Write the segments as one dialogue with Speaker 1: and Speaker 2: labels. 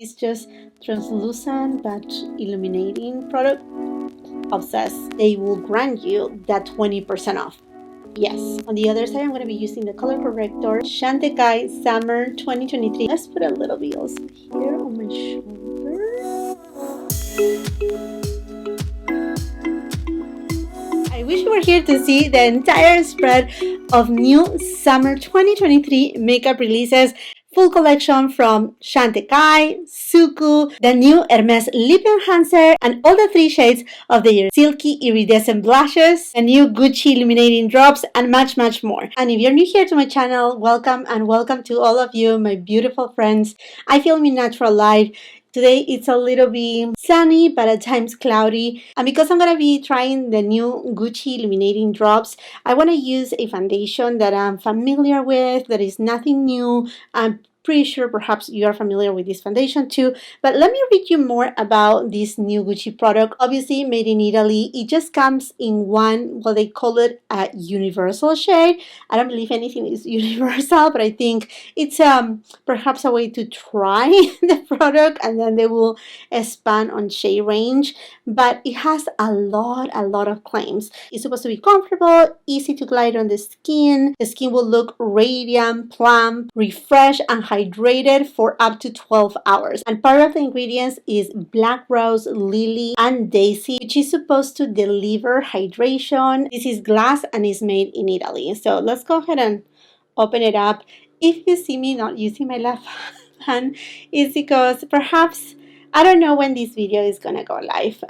Speaker 1: It's just translucent but illuminating product. Obsessed. They will grant you that 20% off. Yes. On the other side, I'm going to be using the color corrector Chantecaille Summer 2023. Let's put a little bit also here on my shoulder. I wish you were here to see the entire spread of new Summer 2023 makeup releases. Full collection from Chantecaille, SUQQU, the new Hermes Lip Enhancer, and all the 3 shades of the silky iridescent blushes, the new Gucci illuminating drops, and much more. And if you're new here to my channel, welcome, and welcome to all of you, my beautiful friends. I film in natural light. Today it's a little bit sunny but at times cloudy, and because I'm going to be trying the new Gucci illuminating drops, I want to use a foundation that I'm familiar with, that is nothing new. I'm pretty sure perhaps you are familiar with this foundation too, but let me read you more about this new Gucci product. Obviously made in Italy. It just comes in one, well, they call it a universal shade. I don't believe anything is universal, but I think it's perhaps a way to try the product, and then they will expand on shade range. But it has a lot of claims. It's supposed to be comfortable, easy to glide on the skin. The skin will look radiant, plump, refreshed, and hydrated for up to 12 hours. And part of the ingredients is black rose, lily, and daisy, which is supposed to deliver hydration. This is glass and is made in Italy. So let's go ahead and open it up. If you see me not using my left hand, it's because perhaps I don't know when this video is gonna go live,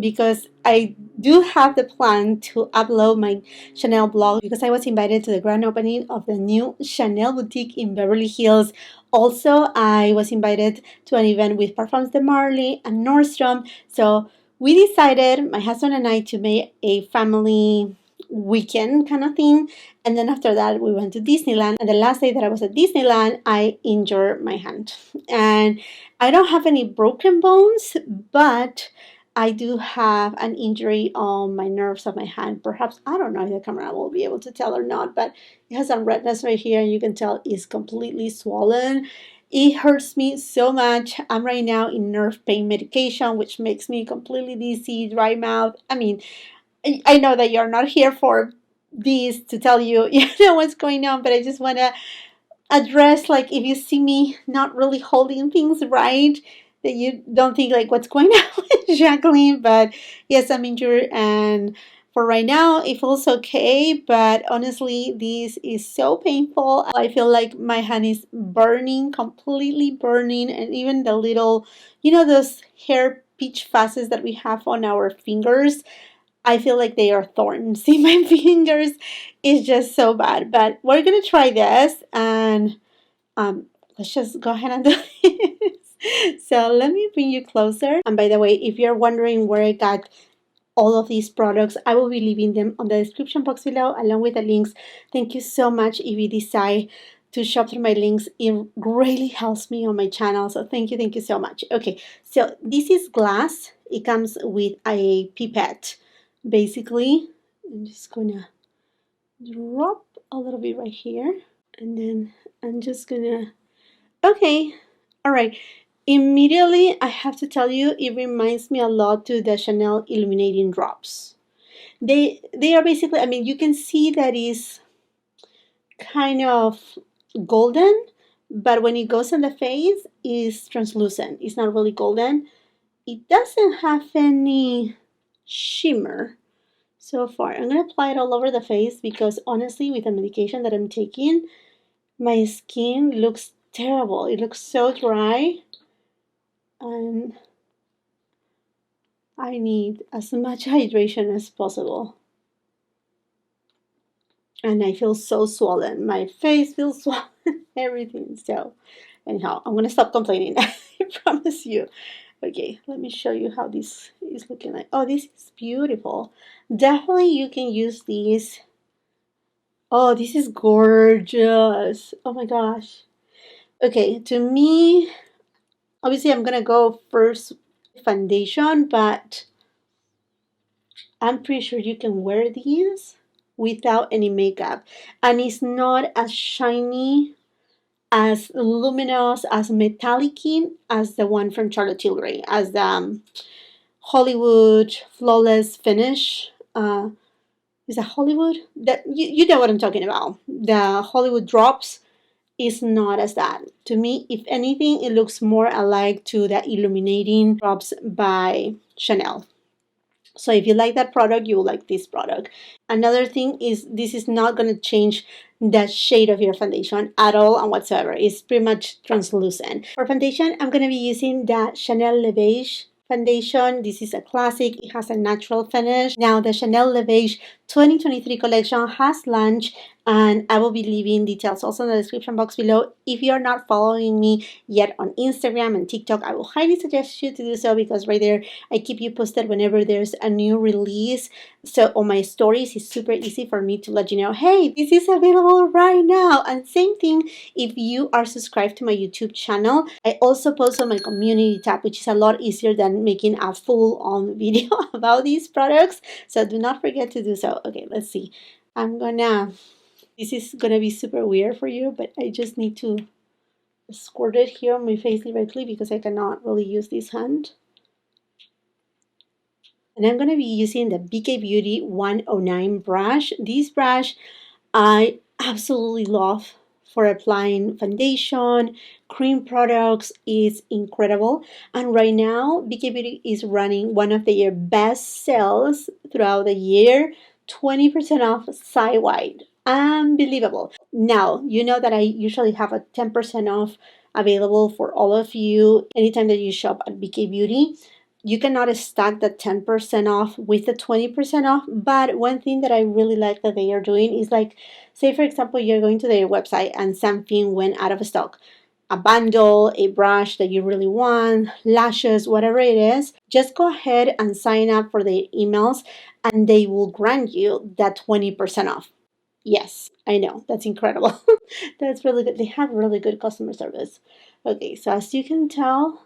Speaker 1: because I do have the plan to upload my Chanel blog, because I was invited to the grand opening of the new Chanel boutique in Beverly Hills. Also, I was invited to an event with Parfums de Marly and Nordstrom. So we decided, my husband and I, to make a family weekend kind of thing. And then after that, we went to Disneyland. And the last day that I was at Disneyland, I injured my hand. And I don't have any broken bones, but I do have an injury on my nerves of my hand. Perhaps, I don't know if the camera will be able to tell or not, but it has some redness right here, and you can tell it's completely swollen. It hurts me so much. I'm right now in nerve pain medication, which makes me completely dizzy, dry mouth. I mean, I know that you're not here for this to tell you, what's going on, but I just want to address, like, if you see me not really holding things right, that you don't think like what's going on with Jacqueline. But yes, I'm injured, and for right now it feels okay, but honestly this is so painful. I feel like my hand is burning, completely burning, and even the little, those hair peach fuzzies that we have on our fingers, I feel like they are thorns in my fingers. It's just so bad. But we're going to try this, and let's just go ahead and do this. So let me bring you closer. And by the way, if you're wondering where I got all of these products, I will be leaving them on the description box below along with the links. Thank you so much if you decide to shop through my links. It greatly helps me on my channel. So thank you so much. Okay, so this is glass. It comes with a pipette. Basically, I'm just gonna drop a little bit right here, and then I'm just gonna, okay, all right. Immediately, I have to tell you, it reminds me a lot to the Chanel illuminating drops. They are basically, I mean, you can see that is kind of golden, but when it goes on the face, it's translucent. It's not really golden. It doesn't have any shimmer so far. I'm going to apply it all over the face because honestly, with the medication that I'm taking, my skin looks terrible. It looks so dry, and I need as much hydration as possible. And I feel so swollen. My face feels swollen, everything. So anyhow, I'm going to stop complaining. I promise you. Okay, let me show you how this is looking like. Oh, this is beautiful. Definitely you can use these. Oh, this is gorgeous. Oh my gosh. Okay, to me, obviously I'm gonna go first foundation, but I'm pretty sure you can wear these without any makeup. And it's not as shiny as luminous, as metallic as the one from Charlotte Tilbury, as the Hollywood Flawless Finish. Is that Hollywood? That you know what I'm talking about. The Hollywood Drops is not as that. To me, if anything, it looks more alike to the Illuminating Drops by Chanel. So if you like that product, you will like this product. Another thing is this is not going to change the shade of your foundation at all and whatsoever. It's pretty much translucent. For foundation, I'm going to be using the Chanel Le Beige foundation. This is a classic. It has a natural finish. Now the Chanel Le Beige 2023 collection has launched, and I will be leaving details also in the description box below. If you're not following me yet on Instagram and TikTok, I will highly suggest you to do so, because right there I keep you posted whenever there's a new release. So on my stories, it's super easy for me to let you know, hey, this is available right now. And same thing if you are subscribed to my YouTube channel. I also post on my community tab, which is a lot easier than making a full-on video about these products. So do not forget to do so. Okay, let's see. This is gonna be super weird for you, but I just need to squirt it here on my face directly because I cannot really use this hand. And I'm going to be using the BK Beauty 109 brush. This brush I absolutely love for applying foundation, cream products. Is incredible. And right now, BK Beauty is running one of their best sales throughout the year, 20% off site-wide. Unbelievable. Now, you know that I usually have a 10% off available for all of you anytime that you shop at BK Beauty. You cannot stack the 10% off with the 20% off, but one thing that I really like that they are doing is, like, say for example, you're going to their website and something went out of stock, a bundle, a brush that you really want, lashes, whatever it is, just go ahead and sign up for their emails and they will grant you that 20% off. Yes, I know, that's incredible. That's really good. They have really good customer service. Okay, so as you can tell,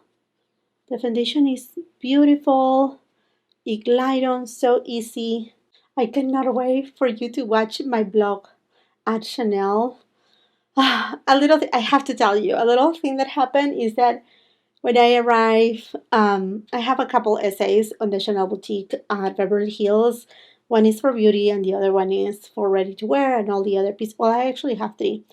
Speaker 1: the foundation is beautiful. It glides on so easy. I cannot wait for you to watch my blog at Chanel. I have to tell you, a little thing that happened is that when I arrived, I have a couple essays on the Chanel boutique at Beverly Hills. One is for beauty and the other one is for ready to wear, and all the other pieces. Well, I actually have three.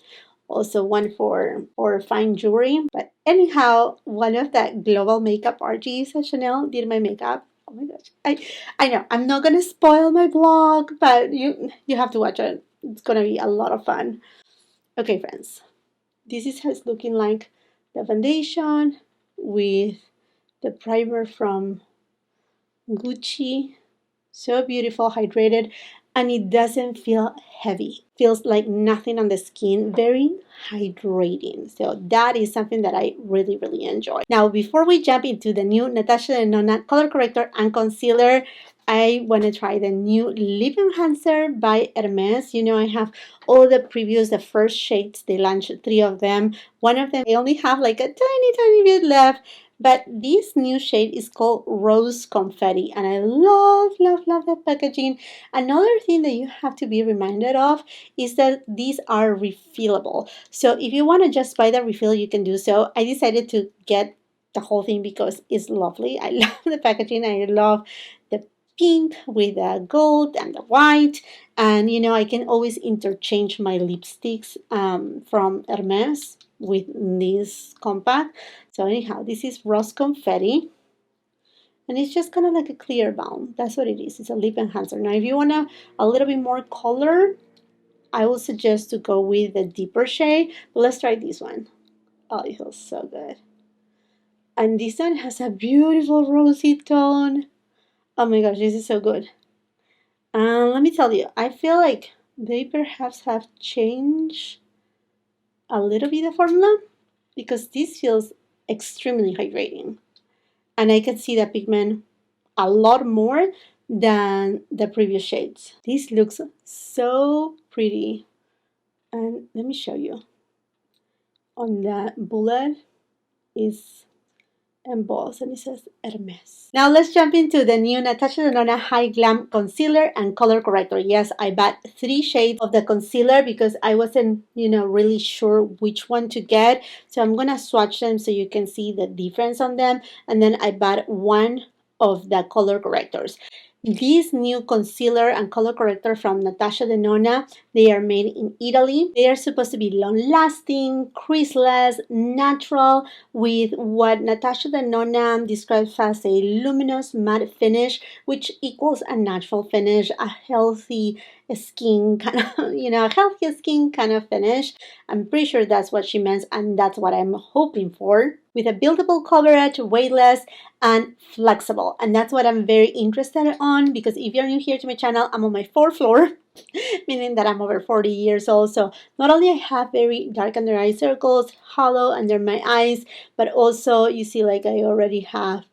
Speaker 1: Also one for fine jewelry. But anyhow, one of the global makeup artists at Chanel did my makeup. Oh my gosh. I know I'm not gonna spoil my blog, but you have to watch it. It's gonna be a lot of fun. Okay, friends. This is how it's looking like, the foundation with the primer from Gucci. So beautiful, hydrated, and it doesn't feel heavy. Feels like nothing on the skin. Very hydrating. So that is something that I really, really enjoy. Now, before we jump into the new NATASHA DENONA color corrector and concealer, I want to try the new lip enhancer by Hermes. You know, I have all the previews, the first shades. They launched 3 of them. One of them, I only have like a tiny, tiny bit left. But this new shade is called Rose Confetti, and I love, love, love the packaging. Another thing that you have to be reminded of is that these are refillable. So if you want to just buy the refill, you can do so. I decided to get the whole thing because it's lovely. I love the packaging. I love the pink with the gold and the white. And, you know, I can always interchange my lipsticks from Hermes with this compact. So anyhow, this is Rose Confetti, and it's just kind of like a clear balm. That's what it is. It's a lip enhancer. Now, if you want a little bit more color, I will suggest to go with the deeper shade. But let's try this one. Oh, it feels so good. And this one has a beautiful rosy tone. Oh my gosh, this is so good. Let me tell you, I feel like they perhaps have changed a little bit the formula, because this feels extremely hydrating. And I can see the pigment a lot more than the previous shades. This looks so pretty. And let me show you. On the bullet is embossed, and it says Hermes. Now let's jump into the new Natasha Denona Hy-Glam Concealer and Color Corrector. Yes, I bought 3 shades of the concealer because I wasn't, really sure which one to get. So I'm gonna swatch them so you can see the difference on them. And then I bought 1 of the color correctors. This new concealer and color corrector from Natasha Denona, they are made in Italy. They are supposed to be long-lasting, creaseless, natural, with what Natasha Denona describes as a luminous matte finish, which equals a natural finish, a healthy skin kind of, a healthy skin kind of finish. I'm pretty sure that's what she meant, and that's what I'm hoping for. With a buildable coverage, weightless, and flexible. And that's what I'm very interested on, because if you're new here to my channel, I'm on my 4th floor, meaning that I'm over 40 years old. So not only I have very dark under eye circles, hollow under my eyes, but also you see like I already have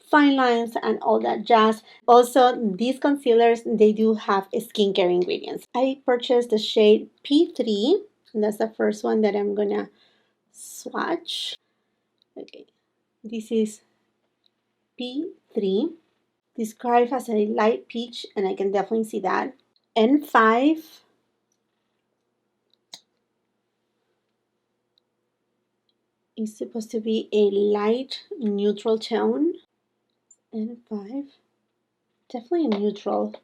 Speaker 1: fine lines and all that jazz. Also, these concealers, they do have skincare ingredients. I purchased the shade P3, and that's the first one that I'm gonna swatch. Okay, this is P3, described as a light peach, and I can definitely see that. N5 is supposed to be a light neutral tone. N5, definitely neutral.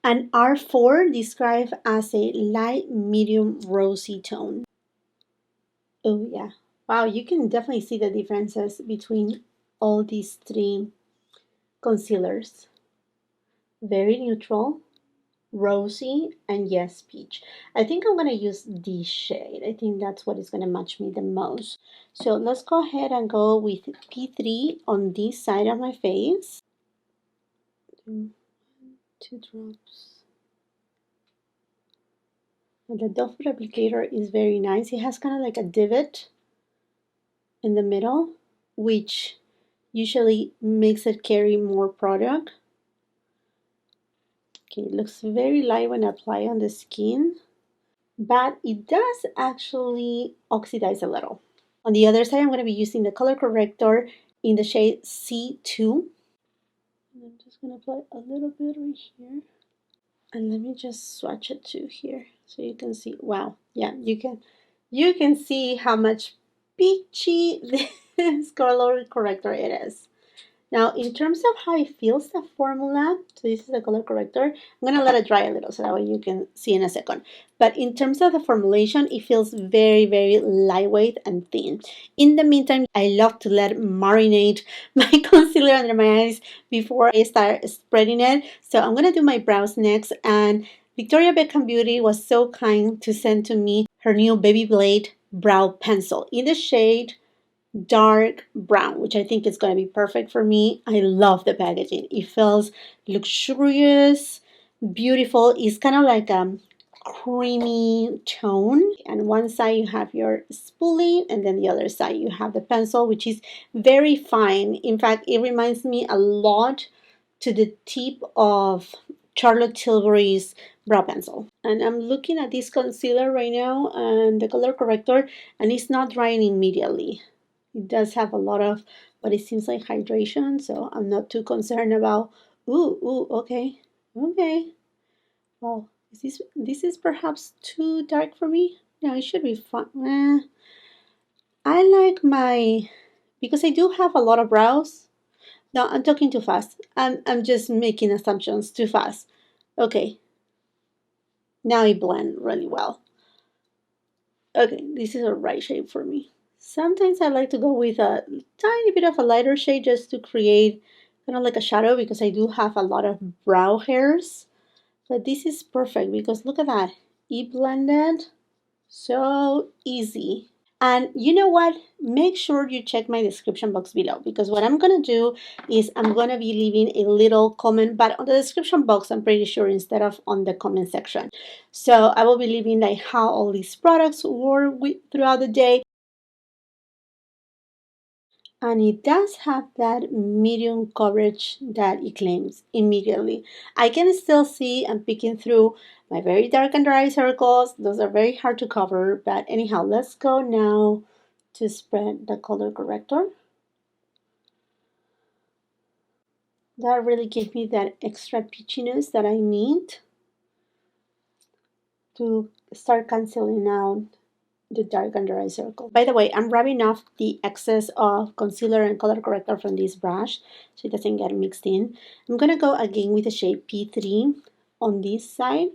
Speaker 1: And R4 described as a light medium rosy tone. Oh yeah, wow, you can definitely see the differences between all these 3 concealers. Very neutral, rosy, and yes, peach. I think I'm going to use this shade. I think that's what is going to match me the most. So let's go ahead and go with P3 on this side of my face. 2 drops. And the doe foot applicator is very nice. It has kind of like a divot in the middle, which usually makes it carry more product. Okay, it looks very light when I apply on the skin, but it does actually oxidize a little. On the other side, I'm going to be using the color corrector in the shade C2. And I'm just going to apply a little bit right here. And let me just swatch it to here so you can see. Wow, yeah, you can see how much peachy this color corrector it is. Now, in terms of how it feels, the formula, so this is the color corrector. I'm going to let it dry a little so that way you can see in a second. But in terms of the formulation, it feels very, very lightweight and thin. In the meantime, I love to let marinate my concealer under my eyes before I start spreading it. So I'm going to do my brows next. And Victoria Beckham Beauty was so kind to send to me her new BabyBlade brow pencil in the shade dark brown, which I think is going to be perfect for me. I love the packaging. It feels luxurious, beautiful. It's kind of like a creamy tone, and one side you have your spoolie, and then the other side you have the pencil, which is very fine. In fact, it reminds me a lot to the tip of Charlotte Tilbury's brow pencil. And I'm looking at this concealer right now and the color corrector, and it's not drying immediately. It does have a lot of what it seems like hydration, so I'm not too concerned about, okay. Well, this is perhaps too dark for me? No, it should be fine. I like because I do have a lot of brows. No, I'm talking too fast. I'm just making assumptions too fast. Okay. Now it blends really well. Okay, this is a right shade for me. Sometimes I like to go with a tiny bit of a lighter shade just to create kind of like a shadow, because I do have a lot of brow hairs. But this is perfect because look at that. It blended so easy. And you know what? Make sure you check my description box below, because what I'm going to do is I'm going to be leaving a little comment, but on the description box, I'm pretty sure, instead of on the comment section. So I will be leaving like how all these products work throughout the day. And it does have that medium coverage that it claims immediately. I can still see I'm peeking through my very dark under eye circles. Those are very hard to cover. But anyhow, let's go now to spread the color corrector. That really gave me that extra peachiness that I need to start canceling out the dark under eye circle. By the way, I'm rubbing off the excess of concealer and color corrector from this brush so it doesn't get mixed in. I'm going to go again with the shade P3 on this side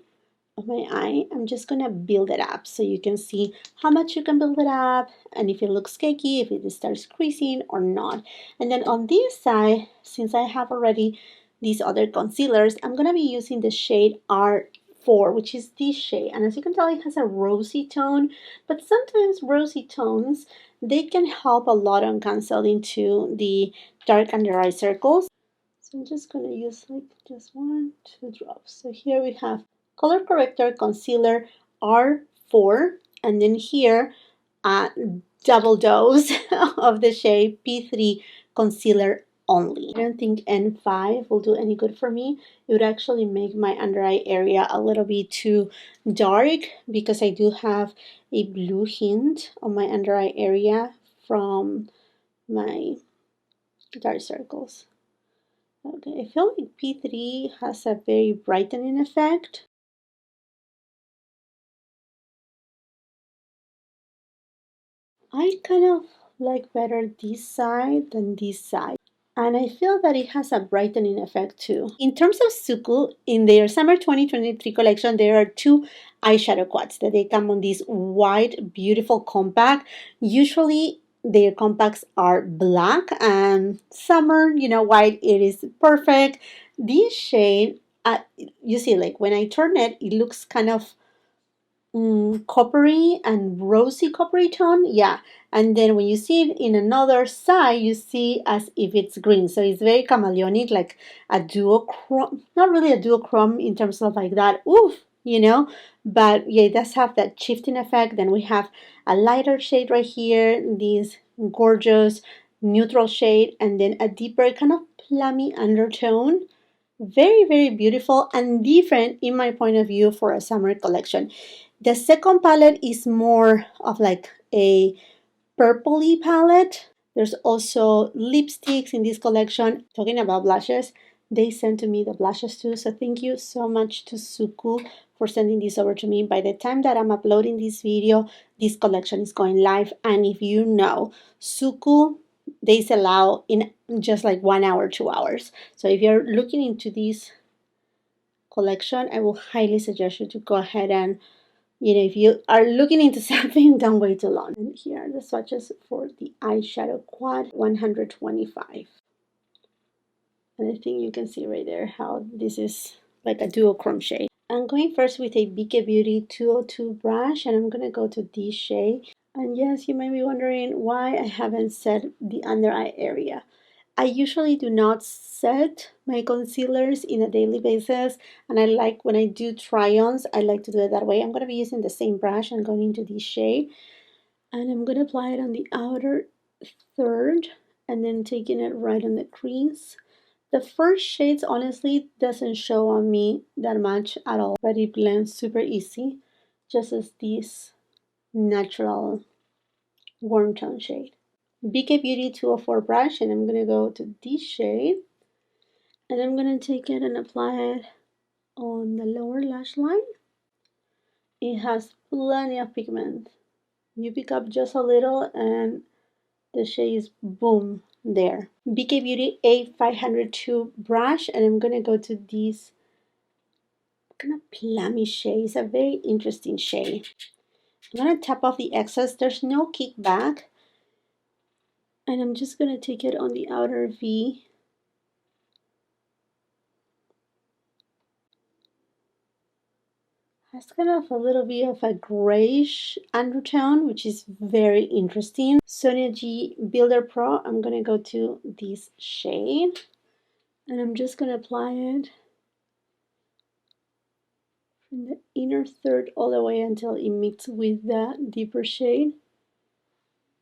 Speaker 1: of my eye. I'm just going to build it up so you can see how much you can build it up and if it looks cakey, if it starts creasing or not. And then on this side, since I have already these other concealers, I'm going to be using the shade R4, which is this shade. And as you can tell, it has a rosy tone, but sometimes rosy tones, they can help a lot on canceling to the dark under eye circles. So I'm just going to use like just 1-2 drops. So here we have color corrector concealer R4, and then here double dose of the shade P3 concealer only. I don't think N5 will do any good for me. It would actually make my under eye area a little bit too dark because I do have a blue hint on my under eye area from my dark circles. Okay, I feel like P3 has a very brightening effect. I kind of like better this side than this side. And I feel that it has a brightening effect too. In terms of SUQQU, in their summer 2023 collection, there are two eyeshadow quads that they come on this white, beautiful compact. Usually their compacts are black, and summer, you know, white, it is perfect. This shade, you see, like when I turn it, it looks kind of coppery and rosy coppery tone, yeah. And then when you see it in another side, you see as if it's green, so it's very chameleonic, like a duochrome. Not really a duochrome in terms of like that oof, you know, but yeah, it does have that shifting effect. Then we have a lighter shade right here, this gorgeous neutral shade, and then a deeper kind of plummy undertone. Very, very beautiful and different in my point of view for a summer collection. The second palette is more of like a purpley palette. There's also lipsticks in this collection. Talking about blushes, they sent to me the blushes too. So thank you so much to SUQQU for sending this over to me. By the time that I'm uploading this video, this collection is going live. And if you know, SUQQU, they sell out in just like 1 hour, 2 hours. So if you're looking into this collection, I will highly suggest you to go ahead and, you know, if you are looking into something, don't wait too long. And here are the swatches for the eyeshadow quad 125. And I think you can see right there how this is like a duochrome shade. I'm going first with a BK Beauty 202 brush, and I'm going to go to this shade. And yes, you might be wondering why I haven't set the under eye area. I usually do not set my concealers in a daily basis, and I like when I do try-ons, I like to do it that way. I'm going to be using the same brush and going into this shade, and I'm going to apply it on the outer third and then taking it right on the crease. The first shades honestly doesn't show on me that much at all, but it blends super easy, just as this natural warm tone shade. BK Beauty 204 brush, and I'm going to go to this shade, and I'm going to take it and apply it on the lower lash line. It has plenty of pigment. You pick up just a little and the shade is boom there. BK Beauty A502 brush, and I'm going to go to this kind of plummy shade. It's a very interesting shade. I'm going to tap off the excess. There's no kickback. And I'm just going to take it on the outer V. Has kind of a little bit of a grayish undertone, which is very interesting. Sonia G Builder Pro, I'm going to go to this shade. And I'm just going to apply it from the inner third all the way until it mixes with the deeper shade.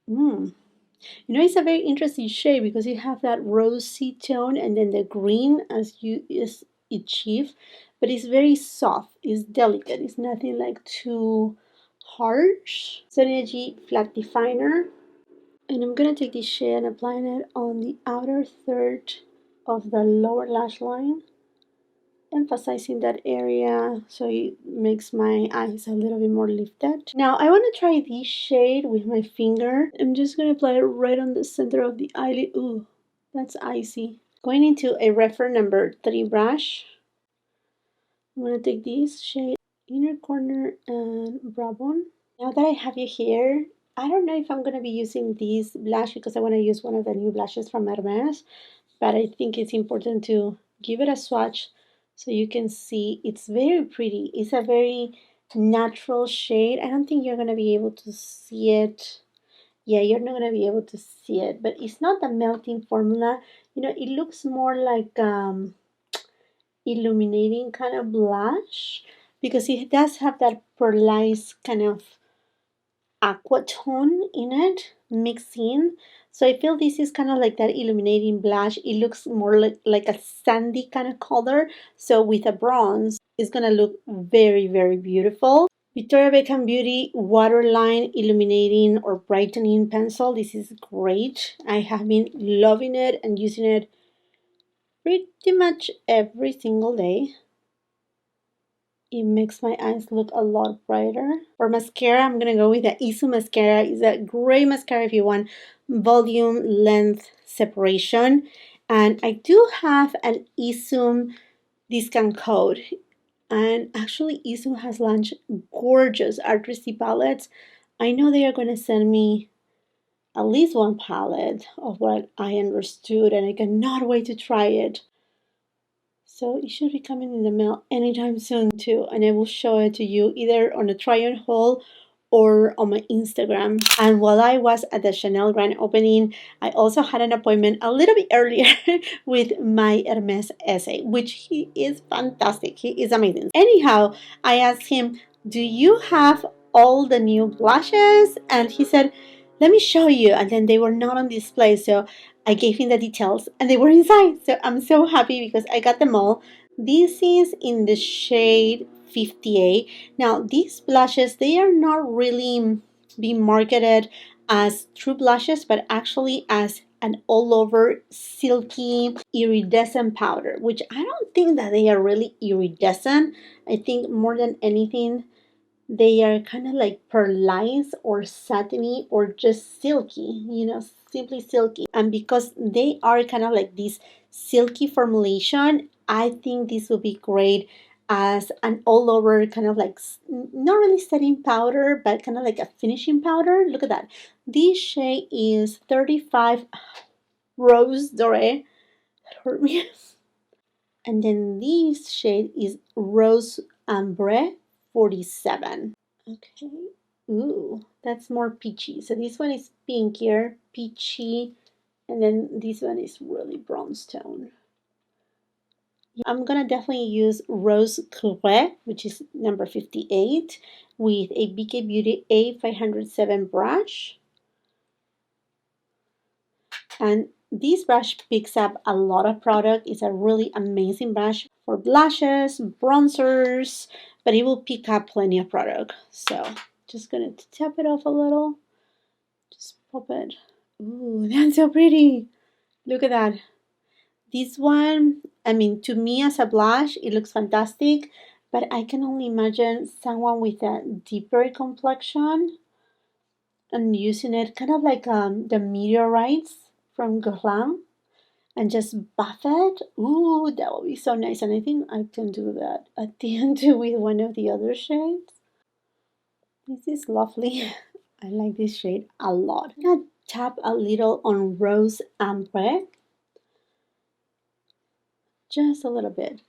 Speaker 1: You know, it's a very interesting shade because you have that rosy tone and then the green as you is achieve, but it's very soft, it's delicate, it's nothing like too harsh. Sonia G Flat Definer, and I'm gonna take this shade and apply it on the outer third of the lower lash line, emphasizing that area so it makes my eyes a little bit more lifted. Now I want to try this shade with my finger. I'm just going to apply it right on the center of the eyelid. Ooh, that's icy. Going into a Refer number 3 brush, I'm going to take this shade, inner corner and brow bone. Now that I have it here, I don't know if I'm going to be using this blush because I want to use one of the new blushes from Hermes, but I think it's important to give it a swatch so you can see. It's very pretty. It's a very natural shade. I don't think you're going to be able to see it. Yeah, you're not going to be able to see it, but it's not the melting formula. You know, it looks more like illuminating kind of blush because it does have that pearlized kind of aqua tone in it mixed in. So I feel this is kind of like that illuminating blush. It looks more like a sandy kind of color. So with a bronze, it's going to look very, very beautiful. Victoria Beckham Beauty Waterline Illuminating or Brightening Pencil. This is great. I have been loving it and using it pretty much every single day. It makes my eyes look a lot brighter. For mascara, I'm going to go with the ESUM Mascara. It's a great mascara if you want volume, length, separation. And I do have an ESUM discount code. And actually, ESUM has launched gorgeous artistry palettes. I know they are going to send me at least one palette of what I understood, and I cannot wait to try it. So it should be coming in the mail anytime soon too, and I will show it to you either on a try on haul or on my Instagram. And while I was at the Chanel grand opening, I also had an appointment a little bit earlier with my Hermes essay, which he is fantastic. He is amazing. Anyhow, I asked him, do you have all the new blushes? And he said, let me show you. And then they were not on display, so I gave him the details and they were inside. So I'm so happy because I got them all. This is in the shade 58. Now these blushes, they are not really being marketed as true blushes, but actually as an all over silky iridescent powder, which I don't think that they are really iridescent. I think more than anything they are kind of like pearlized or satiny or just silky, you know, simply silky. And because they are kind of like this silky formulation, I think this will be great as an all over kind of like, not really setting powder, but kind of like a finishing powder. Look at that. This shade is 35 Rose Dore. That hurt me. And then this shade is Rose Ambre 47. Okay. Ooh, that's more peachy. So this one is pinkier, peachy, and then this one is really bronze tone. I'm gonna definitely use Rose Cuivre, which is number 58, with a BK Beauty A507 brush. And this brush picks up a lot of product. It's a really amazing brush for blushes, bronzers, but it will pick up plenty of product. So just gonna tap it off a little. Just pop it. Ooh, that's so pretty. Look at that. This one, I mean, to me as a blush, it looks fantastic, but I can only imagine someone with a deeper complexion and using it kind of like the meteorites from Hy-Glam and just buff it. Ooh, that would be so nice. And I think I can do that at the end too with one of the other shades. This is lovely. I like this shade a lot. I'm gonna tap a little on Rose Ambre. Just a little bit.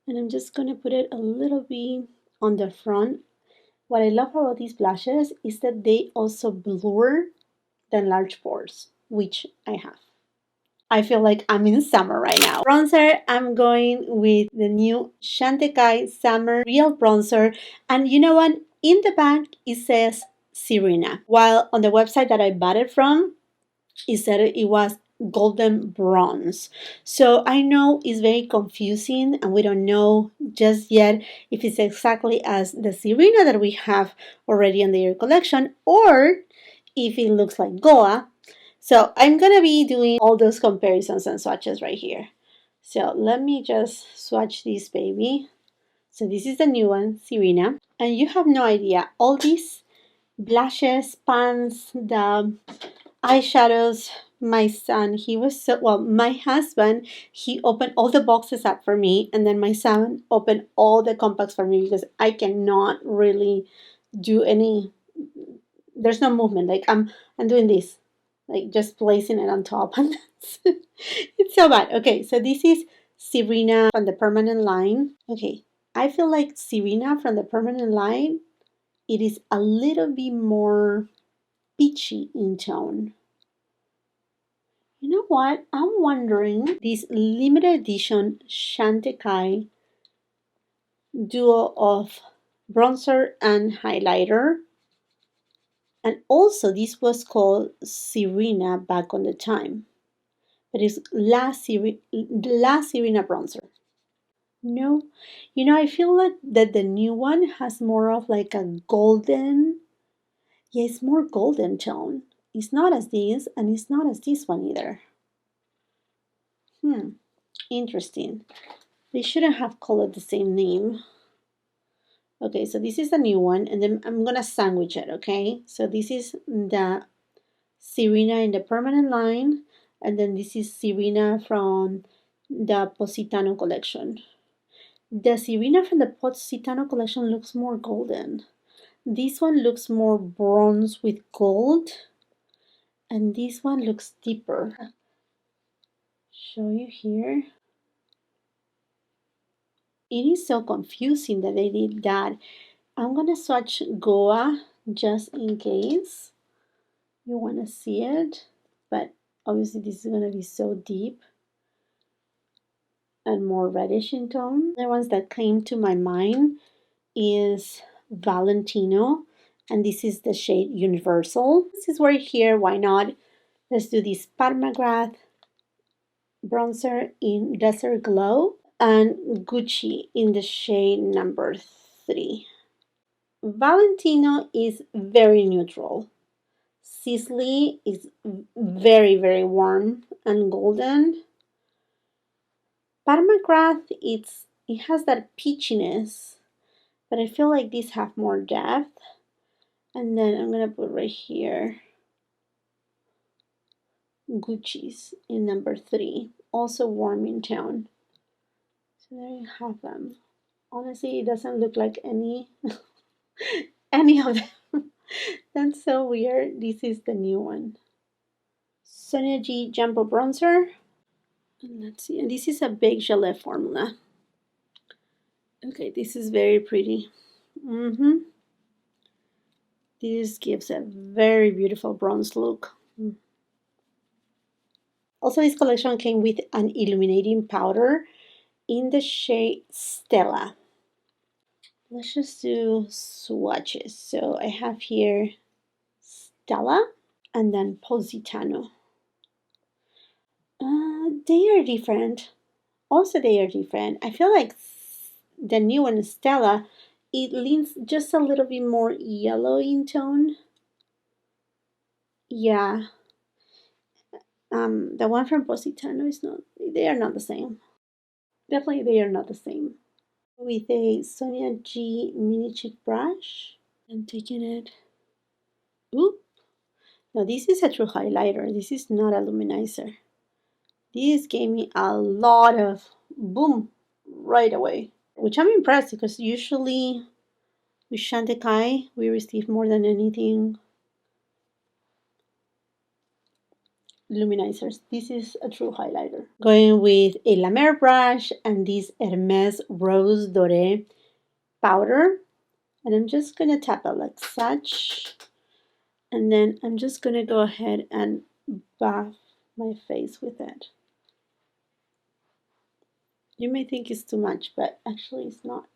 Speaker 1: And I'm just gonna put it a little bit on the front. What I love about these blushes is that they also blur the enlarged pores, which I have. I feel like I'm in summer right now. Bronzer, I'm going with the new Chantecaille Summer Real Bronzer. And you know what? In the back, it says Serena. While on the website that I bought it from, it said it was golden bronze. So I know it's very confusing and we don't know just yet if it's exactly as the Serena that we have already in the year collection or if it looks like Goa. So I'm gonna be doing all those comparisons and swatches right here. So let me just swatch this baby. So this is the new one, Serena. And you have no idea, all these blushes, pans, the eyeshadows, my son, he was so, well, my husband, he opened all the boxes up for me, and then my son opened all the compacts for me because I cannot really do any, there's no movement. Like I'm doing this, like just placing it on top, and it's so bad. Okay, so this is Serena from the permanent line. Okay, I feel like Serena from the permanent line, it is a little bit more peachy in tone. You know what? I'm wondering this limited edition Chantecaille duo of bronzer and highlighter. And also this was called Serena back on the time. But it's La Serena bronzer. No, you know, I feel like that the new one has more of like a golden, yeah, it's more golden tone. It's not as this, and it's not as this one either. Interesting. They shouldn't have called it the same name. Okay, so this is the new one, and then I'm gonna sandwich it, okay? So this is the Serena in the permanent line, and then this is Serena from the Positano collection. The Serena from the Positano collection looks more golden. This one looks more bronze with gold, and this one looks deeper. Show you here. It is so confusing that they did that. I'm gonna swatch Goa just in case you want to see it, but obviously this is gonna be so deep and more reddish in tone. The ones that came to my mind is Valentino, and this is the shade Universal. This is right here, why not? Let's do this McGrath bronzer in Desert Glow and Gucci in the shade number 3. Valentino is very neutral. Sisley is very, very warm and golden. McGrath, it has that peachiness, but I feel like these have more depth. And then I'm gonna put right here Gucci's in number 3, also warm in tone. So there you have them. Honestly, it doesn't look like any any of them. That's so weird. This is the new one. Sonia G Jumbo Bronzer. And let's see. And this is a Beige Gelée formula. Okay, this is very pretty. This gives a very beautiful bronze look. Also, this collection came with an illuminating powder in the shade Stella. Let's just do swatches. So I have here Stella and then Positano. They are different. Also, they are different. I feel like the new one, Stella, it leans just a little bit more yellow in tone. Yeah. The one from Positano is not, they are not the same. Definitely they are not the same. With a Sonia G mini cheek brush, I'm taking it. Oop. Now this is a true highlighter. This is not a luminizer. This gave me a lot of boom right away, which I'm impressed because usually with Chantecaille we receive more than anything luminizers. This is a true highlighter. Going with a La Mer brush and this Hermes Rose Dore powder. And I'm just going to tap it like such. And then I'm just going to go ahead and buff my face with it. You may think it's too much, but actually it's not.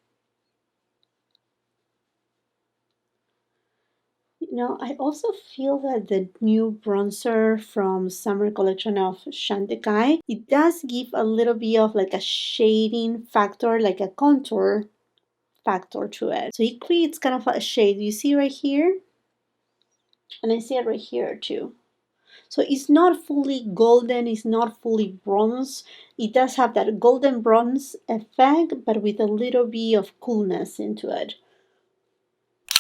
Speaker 1: You know, I also feel that the new bronzer from summer collection of Chantecaille, it does give a little bit of like a shading factor, like a contour factor to it. So it creates kind of a shade. You see right here? And I see it right here too. So it's not fully golden, it's not fully bronze. It does have that golden bronze effect, but with a little bit of coolness into it.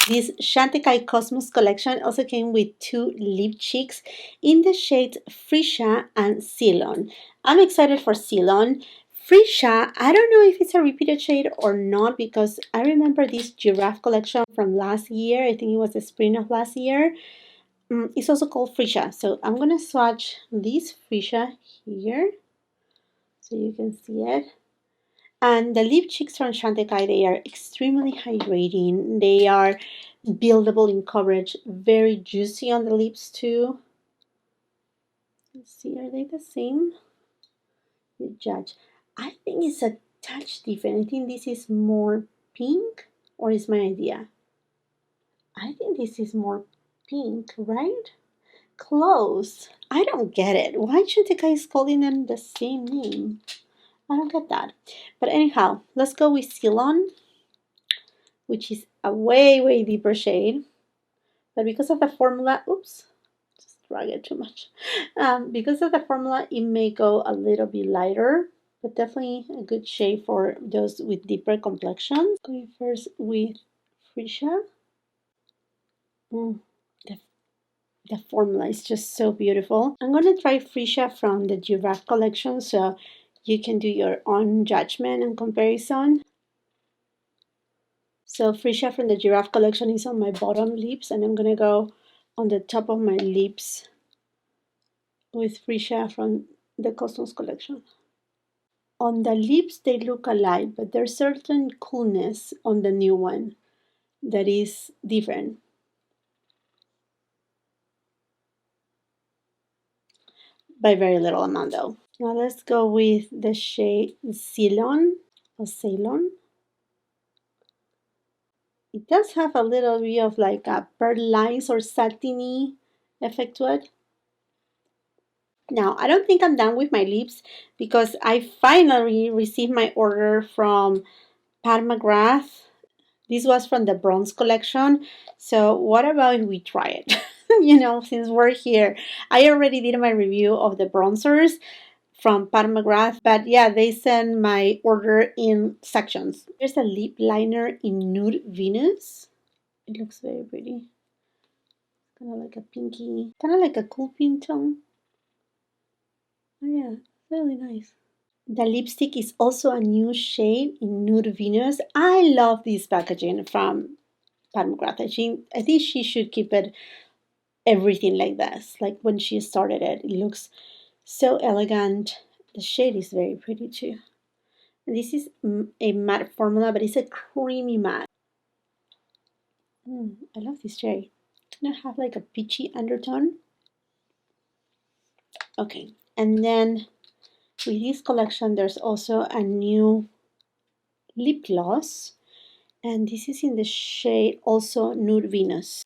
Speaker 1: This Chantecaille Cosmos collection also came with 2 lip cheeks in the shades Freesia and Ceylon. I'm excited for Ceylon. Freesia, I don't know if it's a repeated shade or not, because I remember this giraffe collection from last year. I think it was the spring of last year. It's also called Freesia. So I'm going to swatch this Freesia here so you can see it. And the lip cheeks from Chantecaille, they are extremely hydrating. They are buildable in coverage, very juicy on the lips too. Let's see, are they the same? You judge. I think it's a touch different. I think this is more pink, or is my idea? I think this is more pink, right? Close. I don't get it. Why Chantecaille is calling them the same name? I don't get that. But anyhow, let's go with Ceylon, which is a way deeper shade. But because of the formula, oops, just drag it too much. Because of the formula, it may go a little bit lighter, but definitely a good shade for those with deeper complexions. Going first with Freesia. The formula is just so beautiful. I'm going to try Freesia from the Giraffe collection, so you can do your own judgment and comparison. So Freesia from the Giraffe collection is on my bottom lips, and I'm going to go on the top of my lips with Freesia from the Cosmos collection. On the lips, they look alike, but there's certain coolness on the new one that is different. By very little amount though. Now let's go with the shade Ceylon or Ceylon. It does have a little bit of like a pearl lines or satiny effect to it. Now, I don't think I'm done with my lips because I finally received my order from McGRATH. This was from the bronze collection. So what about if we try it? You know, since we're here. I already did my review of the bronzers from McGRATH, but yeah, they send my order in sections. There's a lip liner in Nude Venus. It looks very pretty. Kind of like a pinky, kind of like a cool pink tone. Oh yeah, really nice. The lipstick is also a new shade in Nude Venus. I love this packaging from McGrath. I think she should keep it everything like this. Like when she started it, it looks so elegant. The shade is very pretty too. And this is a matte formula, but it's a creamy matte. I love this shade. It's gonna have like a peachy undertone. Okay, and then with this collection, there's also a new lip gloss, and this is in the shade also Nude Venus.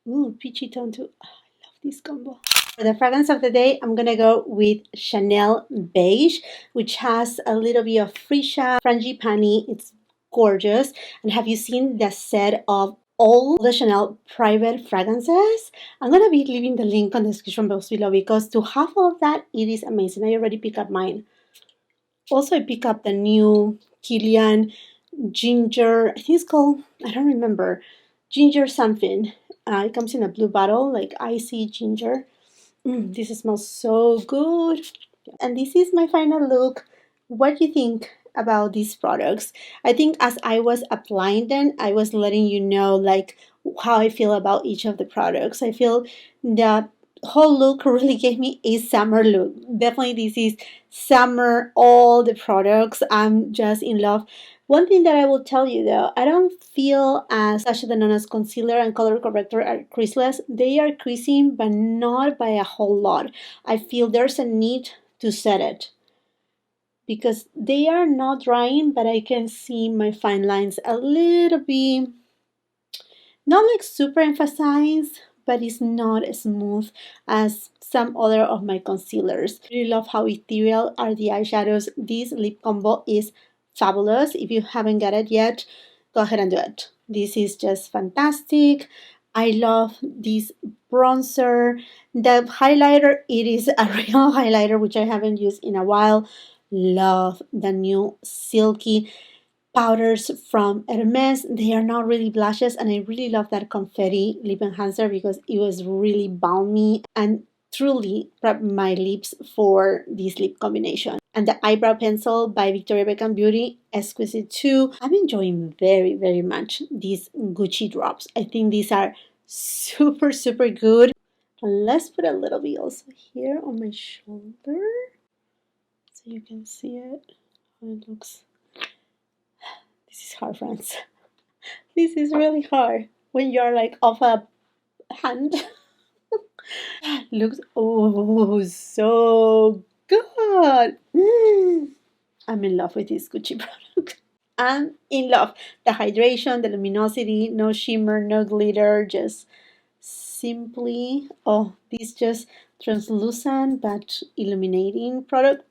Speaker 1: Ooh, peachy tone too. Oh, I love this combo. For the fragrance of the day, I'm gonna go with Chanel Beige, which has a little bit of Freesia, Frangipani. It's gorgeous. And have you seen the set of all the Chanel private fragrances? I'm gonna be leaving the link on the description box below because to have all of that, it is amazing. I already picked up mine. Also, I picked up the new Kilian Ginger, I think it's called, I don't remember, Ginger something. It comes in a blue bottle, like icy ginger. This smells so good. And this is my final look. What do you think about these products? I think as I was applying them, I was letting you know like how I feel about each of the products. I feel the whole look really gave me a summer look. Definitely this is summer, all the products. I'm just in love. One thing that I will tell you though, I don't feel as NATASHA DENONA's concealer and color corrector are creaseless. They are creasing, but not by a whole lot. I feel there's a need to set it because they are not drying, but I can see my fine lines a little bit, not like super emphasized, but it's not as smooth as some other of my concealers. I really love how ethereal are the eyeshadows. This lip combo is fabulous. If you haven't got it yet, go ahead and do it. This is just fantastic. I love this bronzer. The highlighter, it is a real highlighter, which I haven't used in a while. Love the new Silky powders from Hermes. They are not really blushes, and I really love that Confetti lip enhancer because it was really balmy and truly prepped my lips for this lip combination. And the eyebrow pencil by Victoria Beckham Beauty, Exquisite 2. I'm enjoying very, very much these Gucci drops. I think these are super, super good. And let's put a little bit also here on my shoulder so you can see it, how it looks. This is hard, friends. This is really hard when you're like off a hand. Looks so good. I'm in love with this Gucci product. I'm in love. The hydration, the luminosity, no shimmer, no glitter, just simply, oh, this just translucent but illuminating product.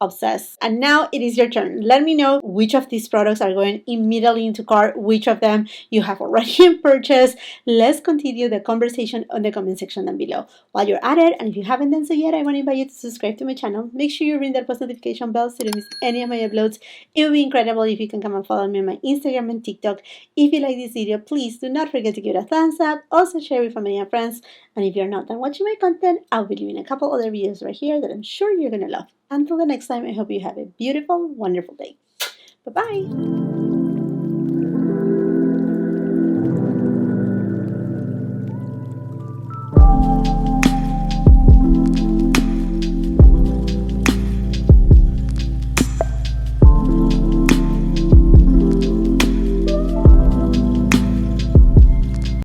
Speaker 1: Obsessed. And now it is your turn. Let me know which of these products are going immediately into cart, which of them you have already purchased. Let's continue the conversation on the comment section down below. While you're at it, and if you haven't done so yet, I want to invite you to subscribe to my channel. Make sure you ring that post notification bell so you don't miss any of my uploads. It would be incredible if you can come and follow me on my Instagram and TikTok. If you like this video, please do not forget to give it a thumbs up. Also share with family and friends. And if you're not done watching my content, I'll be leaving a couple other videos right here that I'm sure you're going to love. Until the next time, I hope you have a beautiful, wonderful day. Bye-bye.